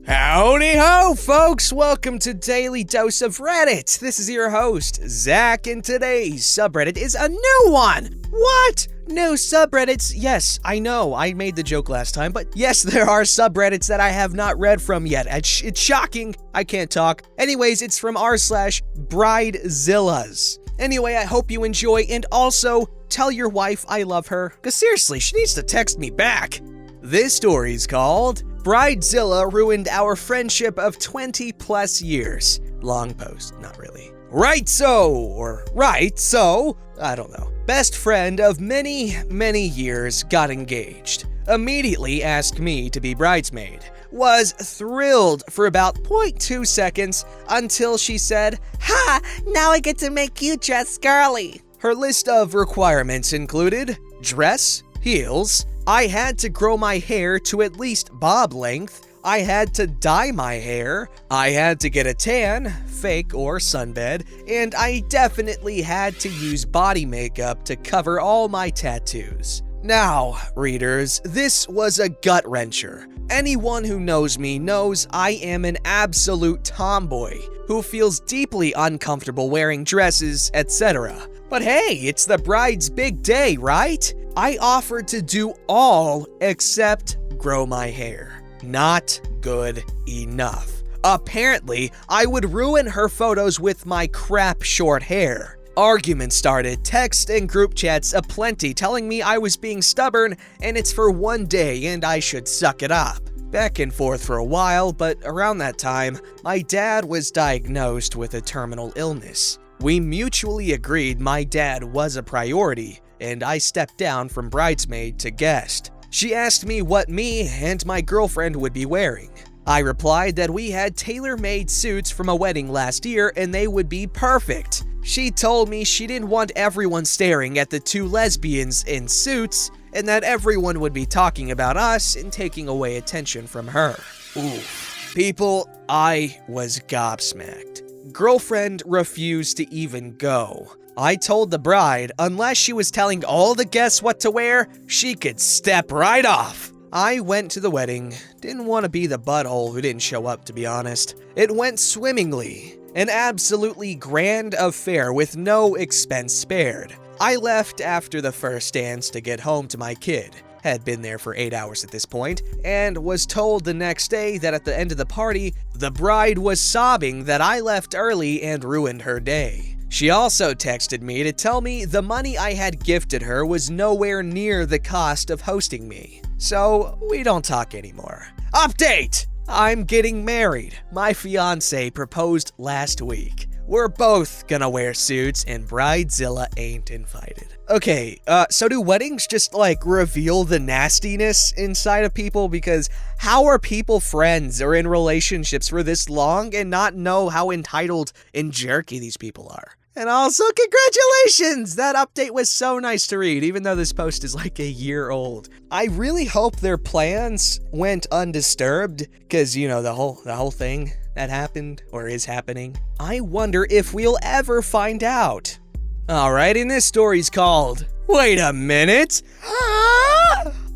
Howdy ho, folks! Welcome to Daily Dose of Reddit. This is your host, Zach, and today's subreddit is a new one! What? New subreddits? Yes, I know, I made the joke last time, but yes, there are subreddits that I have not read from yet. It's shocking. I can't talk. Anyways, it's from r/Bridezillas. Anyway, I hope you enjoy, and also, tell your wife I love her, because seriously, she needs to text me back. This story's called Bridezilla Ruined Our Friendship of 20 plus years. Long post, not really. Right so, I don't know. Best friend of many years got engaged. Immediately asked me to be bridesmaid. Was thrilled for about 0.2 seconds until she said, "Ha! Now I get to make you dress girly." Her list of requirements included dress, heels, I had to grow my hair to at least bob length, I had to dye my hair, I had to get a tan, fake or sunbed, and I definitely had to use body makeup to cover all my tattoos. Now, readers, this was a gut-wrencher. Anyone who knows me knows I am an absolute tomboy who feels deeply uncomfortable wearing dresses, etc. But hey, it's the bride's big day, right? I offered to do all except grow my hair. Not good enough. Apparently, I would ruin her photos with my crap short hair. Arguments started, texts and group chats aplenty telling me I was being stubborn and it's for one day and I should suck it up. Back and forth for a while, but around that time, my dad was diagnosed with a terminal illness. We mutually agreed my dad was a priority, and I stepped down from bridesmaid to guest. She asked me what me and my girlfriend would be wearing. I replied that we had tailor-made suits from a wedding last year and they would be perfect. She told me she didn't want everyone staring at the two lesbians in suits and that everyone would be talking about us and taking away attention from her. Ooh. People, I was gobsmacked. Girlfriend refused to even go. I told the bride, unless she was telling all the guests what to wear, she could step right off. I went to the wedding. Didn't want to be the butthole who didn't show up, to be honest. It went swimmingly. An absolutely grand affair with no expense spared. I left after the first dance to get home to my kid. Had been there for 8 hours at this point, and was told the next day that at the end of the party, the bride was sobbing that I left early and ruined her day. She also texted me to tell me the money I had gifted her was nowhere near the cost of hosting me. So, we don't talk anymore. Update! I'm getting married. My fiance proposed last week. We're both gonna wear suits and Bridezilla ain't invited. Okay, so do weddings just reveal the nastiness inside of people? Because how are people friends or in relationships for this long and not know how entitled and jerky these people are? And also, congratulations! That update was so nice to read, even though this post is a year old. I really hope their plans went undisturbed, because, the whole thing that happened, or is happening. I wonder if we'll ever find out. Alright, and this story's called, Wait a Minute!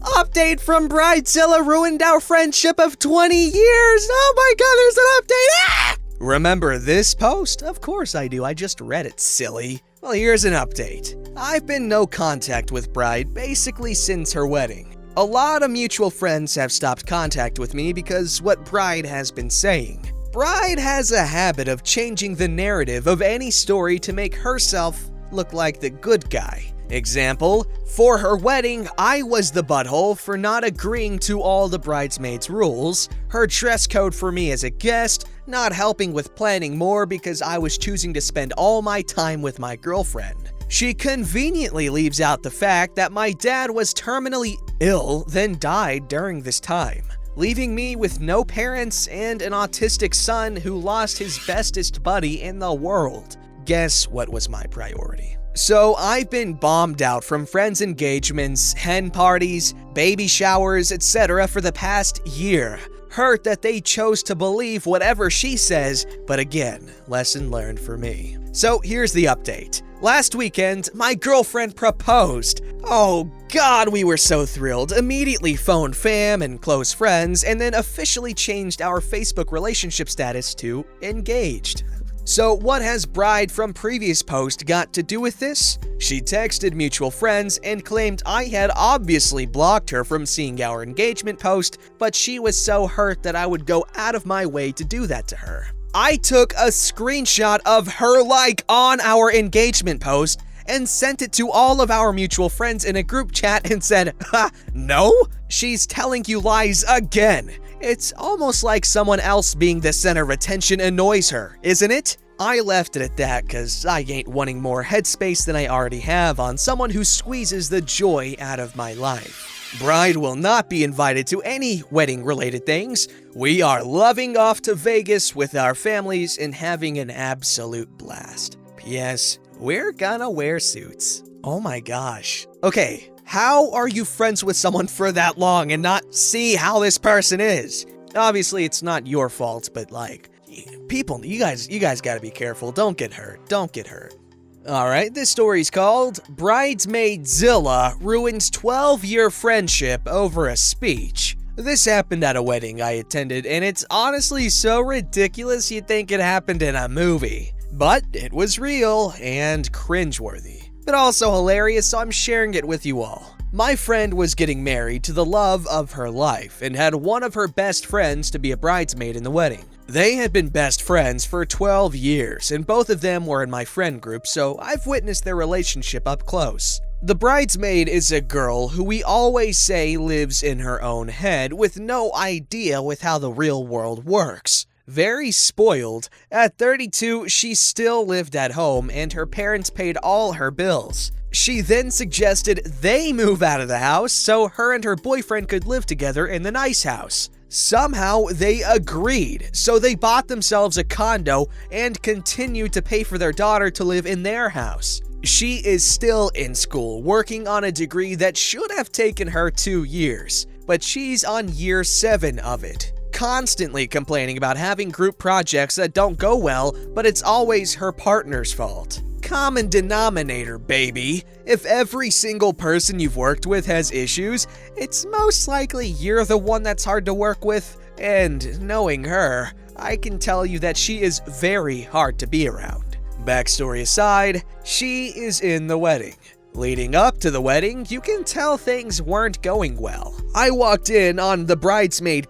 Update from Bridezilla ruined our friendship of 20 years! Oh my god, there's an update! Remember this post? Of course I do, I just read it, silly. Well, here's an update. I've been no contact with Bride basically since her wedding. A lot of mutual friends have stopped contact with me because what Bride has been saying. Bride has a habit of changing the narrative of any story to make herself look like the good guy. Example, for her wedding, I was the butthole for not agreeing to all the bridesmaids' rules, her dress code for me as a guest, not helping with planning more because I was choosing to spend all my time with my girlfriend. She conveniently leaves out the fact that my dad was terminally ill, then died during this time, leaving me with no parents and an autistic son who lost his bestest buddy in the world. Guess what was my priority? So I've been bombed out from friends' engagements, hen parties, baby showers, etc. for the past year. Hurt that they chose to believe whatever she says, but again, lesson learned for me. So here's the update. Last weekend, my girlfriend proposed. Oh God, we were so thrilled. Immediately phoned fam and close friends, and then officially changed our Facebook relationship status to engaged. So what has bride from previous post got to do with this? She texted mutual friends and claimed I had obviously blocked her from seeing our engagement post, but she was so hurt that I would go out of my way to do that to her. I took a screenshot of her like on our engagement post and sent it to all of our mutual friends in a group chat and said, "Ha, no? She's telling you lies again." It's almost like someone else being the center of attention annoys her, isn't it? I left it at that because I ain't wanting more headspace than I already have on someone who squeezes the joy out of my life. Bride will not be invited to any wedding-related things. We are loving off to Vegas with our families and having an absolute blast. P.S. We're gonna wear suits. Oh my gosh. Okay. How are you friends with someone for that long and not see how this person is? Obviously, it's not your fault, but like, people, you guys gotta be careful. Don't get hurt. Don't get hurt. Alright, this story's called Bridesmaidzilla Ruins 12-Year Friendship Over a Speech. This happened at a wedding I attended, and it's honestly so ridiculous you'd think it happened in a movie. But it was real and cringeworthy. But also hilarious, so I'm sharing it with you all. My friend was getting married to the love of her life and had one of her best friends to be a bridesmaid in the wedding. They had been best friends for 12 years, and both of them were in my friend group, so I've witnessed their relationship up close. The bridesmaid is a girl who we always say lives in her own head with no idea with how the real world works. Very spoiled, at 32, she still lived at home and her parents paid all her bills. She then suggested they move out of the house so her and her boyfriend could live together in the nice house. Somehow they agreed, so they bought themselves a condo and continued to pay for their daughter to live in their house. She is still in school, working on a degree that should have taken her 2 years, but she's on year 7 of it. Constantly complaining about having group projects that don't go well, but it's always her partner's fault. Common denominator, baby. If every single person you've worked with has issues, it's most likely you're the one that's hard to work with, and knowing her, I can tell you that she is very hard to be around. Backstory aside, she is in the wedding. Leading up to the wedding, you can tell things weren't going well. I walked in on the bridesmaid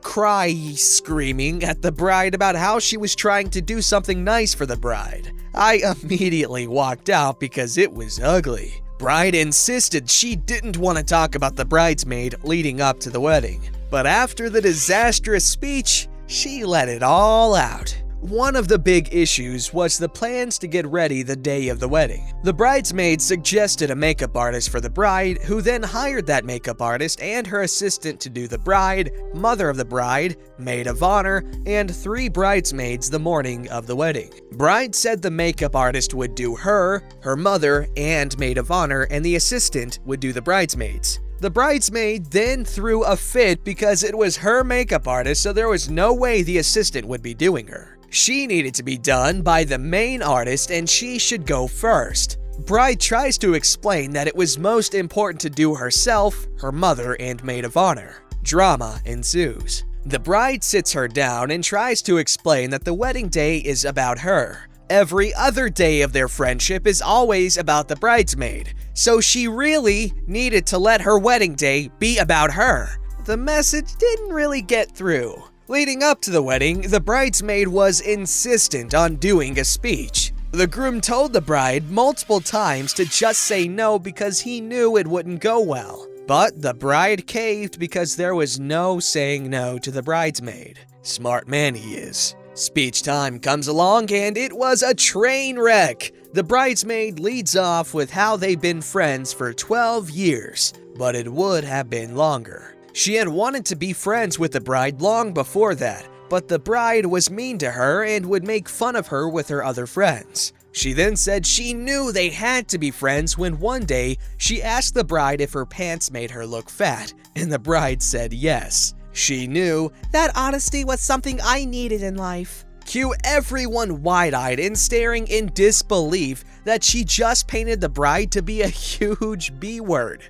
screaming at the bride about how she was trying to do something nice for the bride. I immediately walked out because it was ugly. Bride insisted she didn't want to talk about the bridesmaid leading up to the wedding. But after the disastrous speech, she let it all out. One of the big issues was the plans to get ready the day of the wedding. The bridesmaid suggested a makeup artist for the bride, who then hired that makeup artist and her assistant to do the bride, mother of the bride, maid of honor, and 3 bridesmaids the morning of the wedding. Bride said the makeup artist would do her mother, and maid of honor, and the assistant would do the bridesmaids. The bridesmaid then threw a fit because it was her makeup artist, so there was no way the assistant would be doing her. She needed to be done by the main artist and she should go first. Bride tries to explain that it was most important to do herself, her mother, and maid of honor. Drama ensues. The bride sits her down and tries to explain that the wedding day is about her. Every other day of their friendship is always about the bridesmaid, so she really needed to let her wedding day be about her. The message didn't really get through. Leading up to the wedding, the bridesmaid was insistent on doing a speech. The groom told the bride multiple times to just say no because he knew it wouldn't go well. But the bride caved because there was no saying no to the bridesmaid. Smart man he is. Speech time comes along and it was a train wreck. The bridesmaid leads off with how they've been friends for 12 years, but it would have been longer. She had wanted to be friends with the bride long before that, but the bride was mean to her and would make fun of her with her other friends. She then said she knew they had to be friends when one day she asked the bride if her pants made her look fat, and the bride said yes. She knew that honesty was something I needed in life. Cue everyone wide-eyed and staring in disbelief that she just painted the bride to be a huge B-word.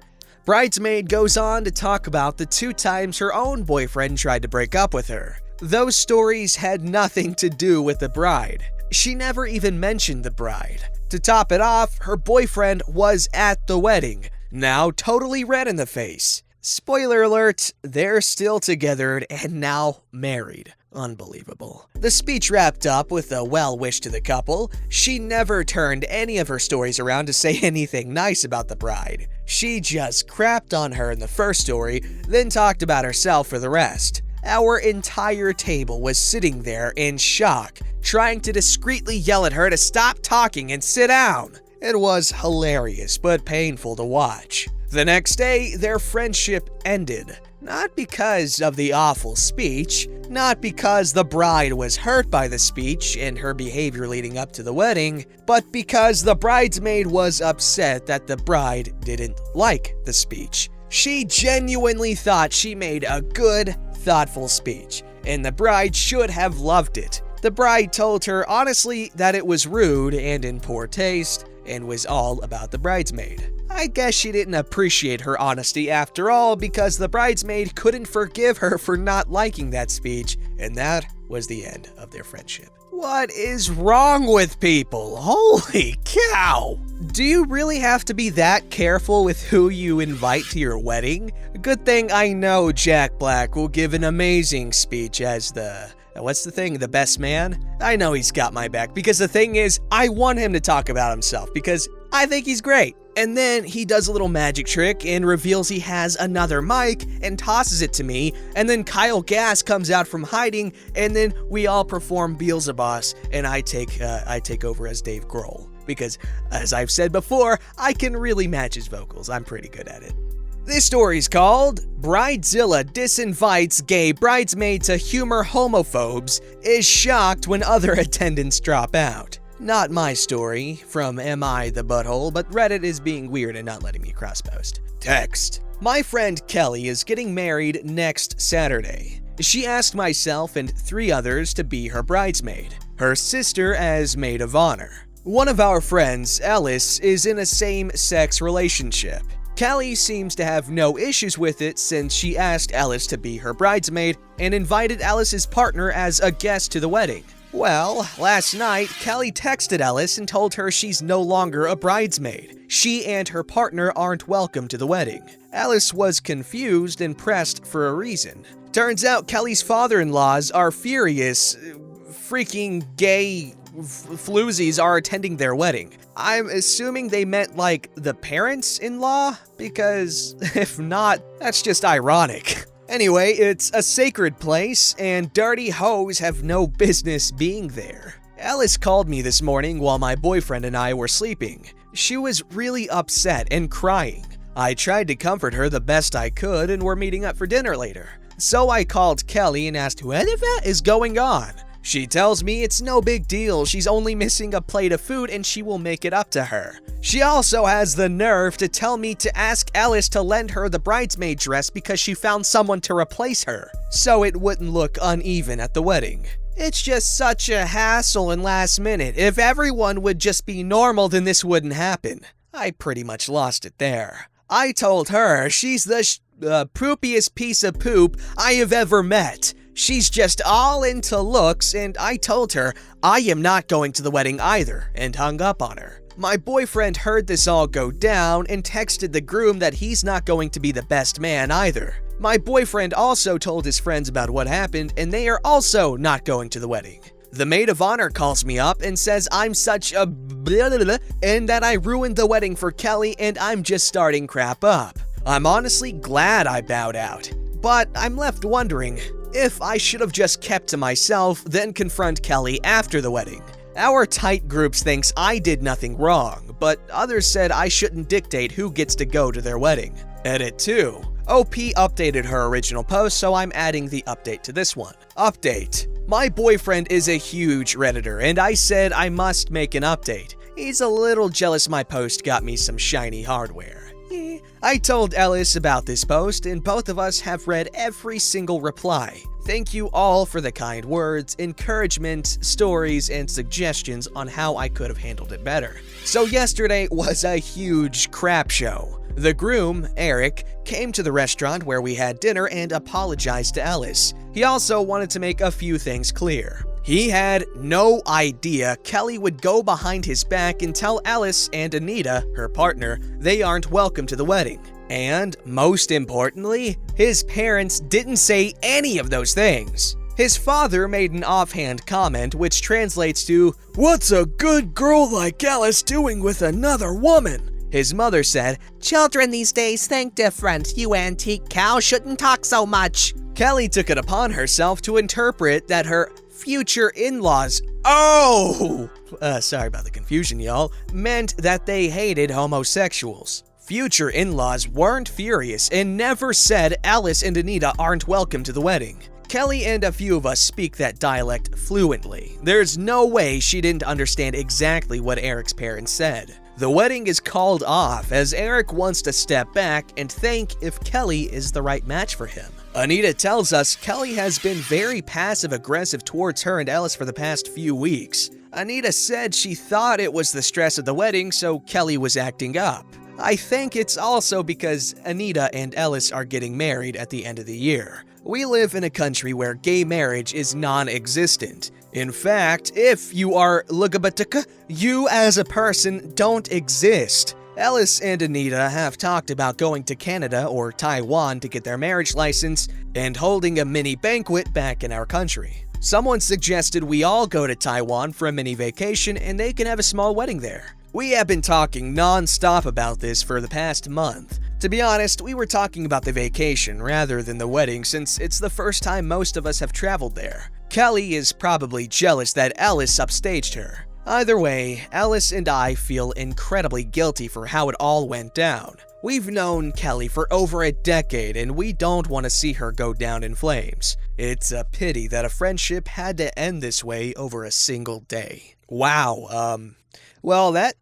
Bridesmaid goes on to talk about the 2 times her own boyfriend tried to break up with her. Those stories had nothing to do with the bride. She never even mentioned the bride. To top it off, her boyfriend was at the wedding, now totally red in the face. Spoiler alert, they're still together and now married. Unbelievable. The speech wrapped up with a well wish to the couple. She never turned any of her stories around to say anything nice about the bride. She just crapped on her in the first story, then talked about herself for the rest. Our entire table was sitting there in shock, trying to discreetly yell at her to stop talking and sit down. It was hilarious but painful to watch. The next day, their friendship ended. Not because of the awful speech, not because the bride was hurt by the speech and her behavior leading up to the wedding, but because the bridesmaid was upset that the bride didn't like the speech. She genuinely thought she made a good, thoughtful speech, and the bride should have loved it. The bride told her honestly that it was rude and in poor taste, and was all about the bridesmaid. I guess she didn't appreciate her honesty after all, because the bridesmaid couldn't forgive her for not liking that speech, and that was the end of their friendship. What is wrong with people? Holy cow! Do you really have to be that careful with who you invite to your wedding? Good thing I know Jack Black will give an amazing speech as the best man? I know he's got my back, because the thing is, I want him to talk about himself because I think he's great. And then he does a little magic trick and reveals he has another mic and tosses it to me, and then Kyle Gass comes out from hiding, and then we all perform Beelzebub, and I take over as Dave Grohl. Because, as I've said before, I can really match his vocals. I'm pretty good at it. This story's called Bridezilla Disinvites Gay Bridesmaid to Humor Homophobes, is Shocked When Other Attendants Drop Out. Not my story from Am I the Butthole, but Reddit is being weird and not letting me cross-post. Text. My friend Kelly is getting married next Saturday. She asked myself and 3 others to be her bridesmaid, her sister as maid of honor. One of our friends, Ellis, is in a same-sex relationship. Kelly seems to have no issues with it since she asked Ellis to be her bridesmaid and invited Ellis's partner as a guest to the wedding. Well, last night, Kelly texted Ellis and told her she's no longer a bridesmaid. She and her partner aren't welcome to the wedding. Ellis was confused and pressed for a reason. Turns out Kelly's father-in-laws are furious. Freaking gay floozies are attending their wedding. I'm assuming they meant like the parents-in-law, because if not, that's just ironic. Anyway, it's a sacred place, and dirty hoes have no business being there. Ellis called me this morning while my boyfriend and I were sleeping. She was really upset and crying. I tried to comfort her the best I could, and we're meeting up for dinner later. So I called Kelly and asked what is going on. She tells me it's no big deal, she's only missing a plate of food and she will make it up to her. She also has the nerve to tell me to ask Ellis to lend her the bridesmaid dress because she found someone to replace her, so it wouldn't look uneven at the wedding. It's just such a hassle and last minute. If everyone would just be normal, then this wouldn't happen. I pretty much lost it there. I told her she's the poopiest piece of poop I have ever met. She's just all into looks, and I told her I am not going to the wedding either, and hung up on her. My boyfriend heard this all go down and texted the groom that he's not going to be the best man either. My boyfriend also told his friends about what happened, and they are also not going to the wedding. The maid of honor calls me up and says I'm such a blah, blah, blah, and that I ruined the wedding for Kelly and I'm just starting crap up. I'm honestly glad I bowed out, but I'm left wondering if I should have just kept to myself, then confront Kelly after the wedding. Our tight groups thinks I did nothing wrong, but others said I shouldn't dictate who gets to go to their wedding. Edit 2. OP updated her original post, so I'm adding the update to this one. Update. My boyfriend is a huge Redditor, and I said I must make an update. He's a little jealous my post got me some shiny hardware. I told Ellis about this post, and both of us have read every single reply. Thank you all for the kind words, encouragement, stories, and suggestions on how I could have handled it better. So yesterday was a huge crap show. The groom, Eric, came to the restaurant where we had dinner and apologized to Ellis. He also wanted to make a few things clear. He had no idea Kelly would go behind his back and tell Ellis and Anita, her partner, they aren't welcome to the wedding. And, most importantly, his parents didn't say any of those things. His father made an offhand comment which translates to, "What's a good girl like Alice doing with another woman?" His mother said, "Children these days think different. You antique cow shouldn't talk so much." Kelly took it upon herself to interpret that her future in-laws, sorry about the confusion, y'all, meant that they hated homosexuals. Future in-laws weren't furious and never said Alice and Anita aren't welcome to the wedding. Kelly and a few of us speak that dialect fluently. There's no way she didn't understand exactly what Eric's parents said. The wedding is called off as Eric wants to step back and think if Kelly is the right match for him. Anita tells us Kelly has been very passive-aggressive towards her and Ellis for the past few weeks. Anita said she thought it was the stress of the wedding, so Kelly was acting up. I think it's also because Anita and Ellis are getting married at the end of the year. We live in a country where gay marriage is non-existent. In fact, if you are LGBTQ, you as a person don't exist. Ellis and Anita have talked about going to Canada or Taiwan to get their marriage license and holding a mini banquet back in our country. Someone suggested we all go to Taiwan for a mini vacation and they can have a small wedding there. We have been talking non-stop about this for the past month. To be honest, we were talking about the vacation rather than the wedding since it's the first time most of us have traveled there. Kelly is probably jealous that Ellis upstaged her. Either way, Ellis and I feel incredibly guilty for how it all went down. We've known Kelly for over a decade and we don't want to see her go down in flames. It's a pity that a friendship had to end this way over a single day. Wow, well, that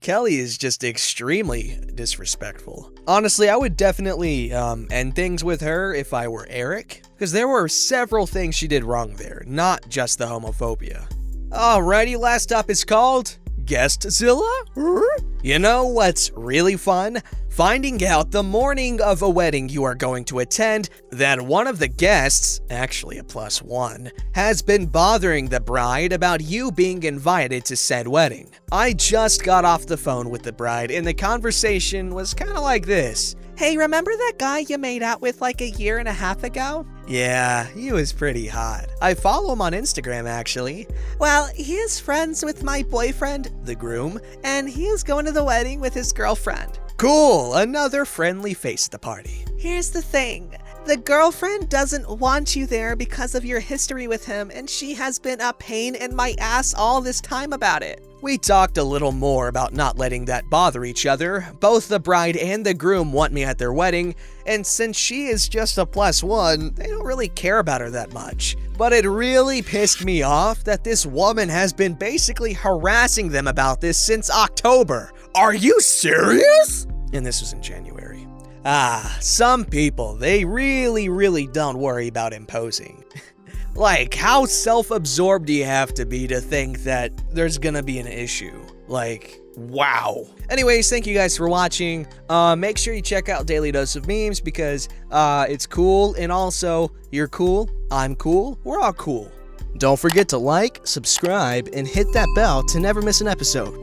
Kelly is just extremely disrespectful. Honestly, I would definitely end things with her if I were Eric, because there were several things she did wrong there, not just the homophobia. Alrighty, last up is called Guestzilla? You know what's really fun? Finding out the morning of a wedding you are going to attend that one of the guests, actually a +1, has been bothering the bride about you being invited to said wedding. I just got off the phone with the bride and the conversation was kind of like this. "Hey, remember that guy you made out with like a year and a half ago?" "Yeah, he was pretty hot. I follow him on Instagram, actually." "Well, he is friends with my boyfriend, the groom, and he is going to the wedding with his girlfriend." "Cool, another friendly face at the party." "Here's the thing. The girlfriend doesn't want you there because of your history with him, and she has been a pain in my ass all this time about it." We talked a little more about not letting that bother each other. Both the bride and the groom want me at their wedding, and since she is just a +1, they don't really care about her that much. But it really pissed me off that this woman has been basically harassing them about this since October. Are you serious? And this was in January. Some people, they really don't worry about imposing. Like, how self-absorbed do you have to be to think that there's gonna be an issue? Like, wow. Anyways, thank you guys for watching. Make sure you check out Daily Dose of Memes because it's cool, and also, you're cool, I'm cool, we're all cool. Don't forget to like, subscribe, and hit that bell to never miss an episode.